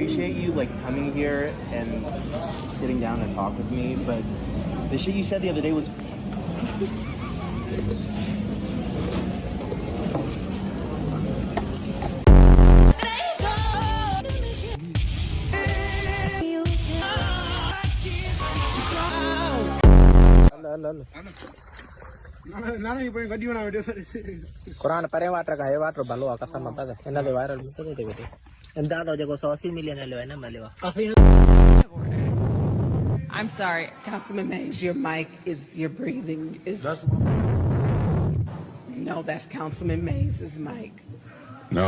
appreciate you like coming here and sitting down to talk with me, but the shit you said the other day was. Quran pare water ka hai water balu akasam mata enna de viral mito de video enda to jago 180 million le na malewa I'm sorry, Councilman Mays, your mic is, your breathing is. No, that's Councilman Mays' mic. No.